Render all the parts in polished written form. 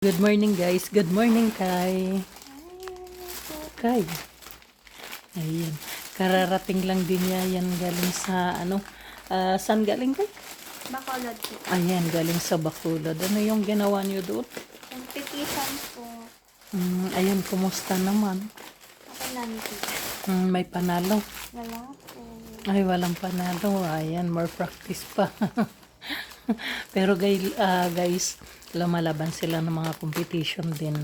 Good morning guys. Good morning kay. Kay. Ayan. Kararating lang din niya yan galing sa saan galing kay? Bacolod po. Ayan, galing sa Bacolod. Ano yung ginawa niyo doon? Competition po. Ayan, kumusta naman? Okay lang po. May panalo. Wala po. Ay, walang panalo. Ayan, more practice pa. Pero guys, lumalaban sila ng mga competition din.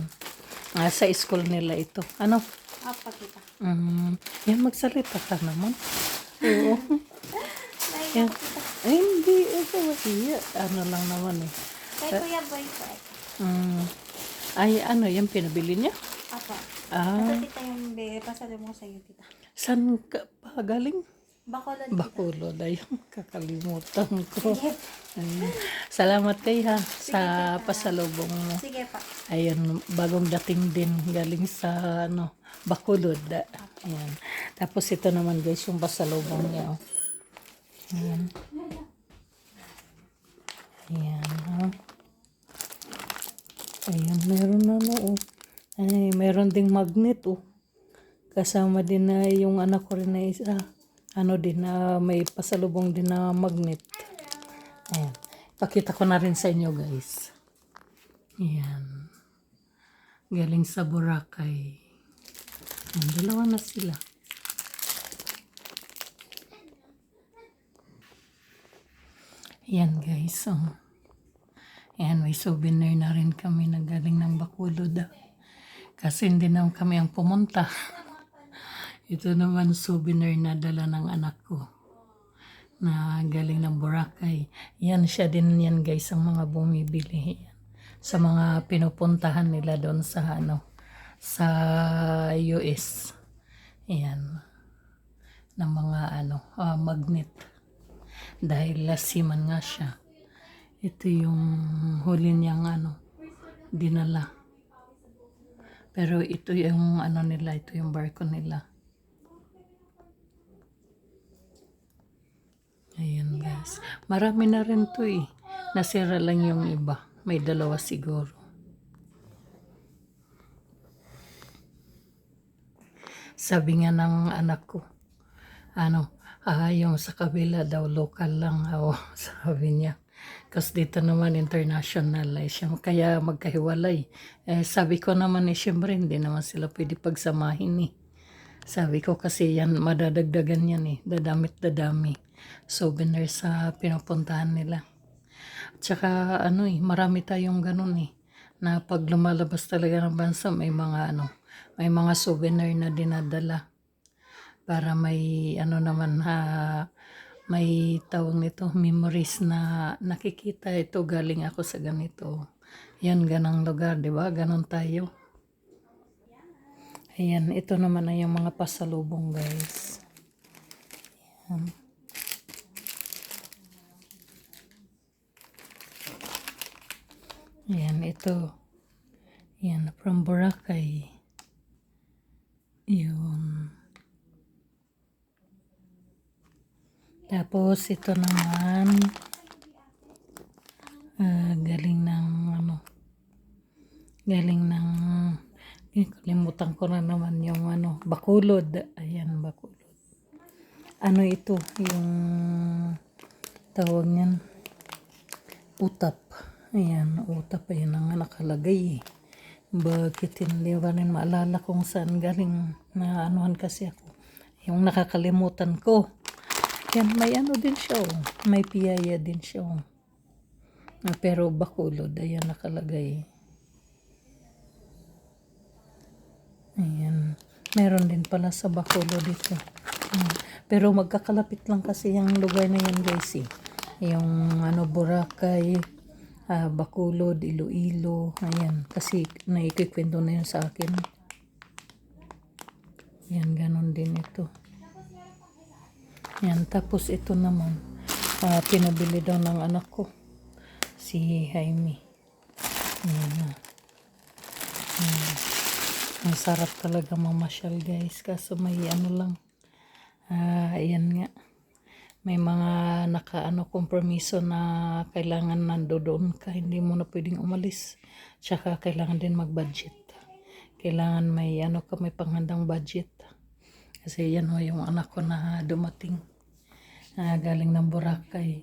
Sa school nila ito. Ano? Apa kita. Yan, magsalita ka naman. Oo. Ay, Yan. Ay, hindi. Ito, iya. Ano lang naman eh. kay Kuya Boy po. Ay, ano, yan pinabili niya? Apa. Ah, Ito tita yung pasalo mo sa iyo tita. saan ka pa galing? Bacolod tita. Bacolod. Ayun, kakalimutan ko. Sige. Ayun. Salamat kay ha sa pasalubong mo. Sige pa. Ayun, bagong dating din galing sa Bacolod. Ayan. Tapos ito naman guys, yung pasalubong niya. Oh. Ayan. Ayan. Oh. Ayan, meron na oh. Ay, meron ding magnet oh. Kasama din na yung anak ko rin na isa. Din na may pasalubong din na magnet. Ayan. Pakita ko na rin sa inyo guys. Ayan. Galing sa Boracay. Ayan, dalawa na sila. Ayan guys. Oh. Ayan, may souvenir na rin kami na galing ng Bacolod. Kasi hindi naman kami ang pumunta. Ito naman souvenir na dala ng anak ko na galing ng Boracay. Yan siya din yan guys ang mga bumibili. Yan. Sa mga pinupuntahan nila doon sa sa US. Yan. Ng mga magnet. Dahil lasiman nga siya. Ito yung huli niyang dinala. Pero ito yung nila, ito yung barko nila. Ayan guys. Marami na rin to eh. Nasira lang yung iba. May dalawa siguro. Sabi nga ng anak ko, yung sa kabila daw local lang. Sabi niya. Kasi dito naman international siya. Kaya magkahiwalay. Sabi ko naman syempre hindi naman sila pwede pagsamahin eh. Sabi ko kasi yan, madadagdagan yan eh. Dadamit-dadami. Souvenir sa pinupuntahan nila. At saka marami tayong ganun eh. Na pag lumalabas talaga ng bansa, may mga souvenir na dinadala. Para may may tawag nito, memories na nakikita ito galing ako sa ganito. Yan, ganang lugar, di ba? Ganon tayo. Ayan, ito naman ay yung mga pasalubong guys. Ayan. Ayan, ito. Ayan, from Boracay. Yun. Tapos, ito naman, kalimutan ko na naman yung Bacolod. Ayan, Bacolod. Ito, yung tawag niyan, utap. Ayan, utap. Ayan ang nakalagay eh. Bakit hindi ba rin maalala kung saan galing na kasi ako. Yung nakakalimutan ko. Yan, may din siya oh. May piyaya din siya oh. Pero Bacolod, ayan nakalagay. Ayan. Meron din pala sa Bacolod dito. Pero magkakalapit lang kasi yung lugar na yan guys eh. Yung Boracay, Bacolod, Iloilo. Ayan. Kasi naikikwento na yun sa akin. Ayan, ganon din ito. Yan, tapos ito naman, pinabili daw ng anak ko, si Jaime. Yan. Ang sarap talaga mamasyal guys, kaso may lang. Ayan nga, may mga kompromiso na kailangan nandoon ka, hindi mo na pwedeng umalis. Tsaka kailangan din mag-budget. Kailangan may may panghandang budget. Kasi yan ho yung anak ko na dumating. Galing ng Boracay.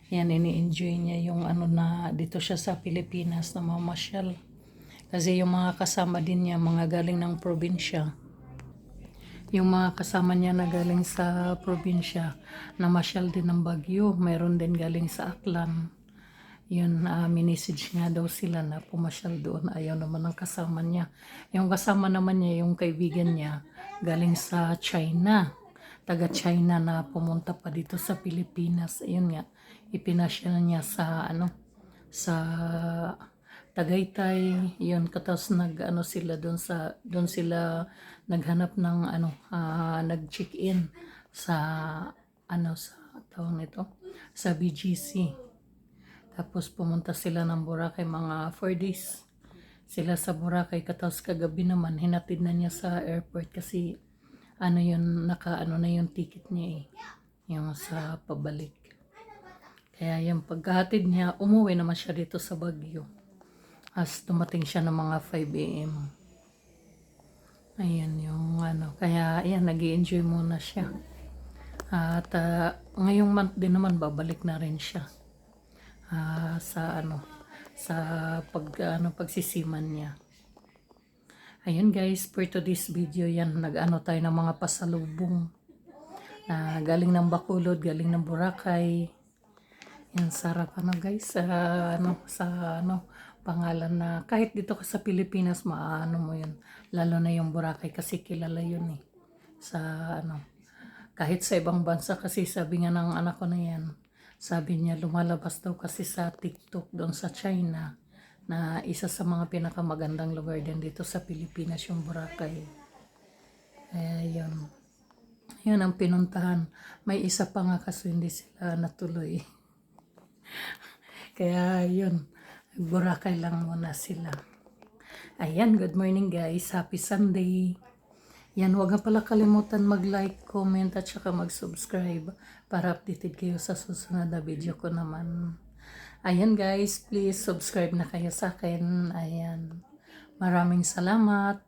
Yan, ini-enjoy niya yung na dito siya sa Pilipinas na mamasyal. Kasi yung mga kasama din niya, mga galing ng probinsya. Yung mga kasama niya na galing sa probinsya, namasyal din ng Baguio. Mayroon din galing sa Aklan. Yun, minisage nga daw sila na pumasyal doon. Ayaw naman ng kasama niya. Yung kasama naman niya, yung kaibigan niya, galing sa China. Taga China na pumunta pa dito sa Pilipinas. Ayun nga, ipinasyal niya sa sa Tagaytay. Yun, katas sila doon sila naghanap ng nag-check-in sa sa tawag nito, sa BGC. Tapos pumunta sila ng Boracay mga 4 days. Sila sa Boracay, katapos kagabi naman hinatid na niya sa airport kasi yun, na yung ticket niya yung sa pabalik. Kaya yung pagkahatid niya, umuwi naman siya dito sa Baguio. As tumating siya ng mga 5 a.m. Ayan yung kaya ayan, nag-i-enjoy muna siya. At ngayong month din naman babalik na rin siya. Sa pagsisiman niya. Ayun guys, for today's video yan, tayo ng mga pasalubong na galing ng Bacolod, galing ng Boracay. Yan, sarap guys, pangalan na kahit dito ka sa Pilipinas mo yun, lalo na yung Boracay kasi kilala yun sa kahit sa ibang bansa kasi sabi nga ng anak ko na yan, sabi niya lumalabas daw kasi sa TikTok doon sa China na isa sa mga pinakamagandang lugar din dito sa Pilipinas yung Boracay. Yun ang pinuntahan. May isa pa nga kaso hindi sila natuloy. Kaya yun, Boracay lang muna sila. Ayan, good morning guys. Happy Sunday. Yan, huwag na pala kalimutan mag-like, comment at saka mag-subscribe para updated kayo sa susunod na video ko naman. Ayan guys, please subscribe na kayo sa akin. Ayan. Maraming salamat.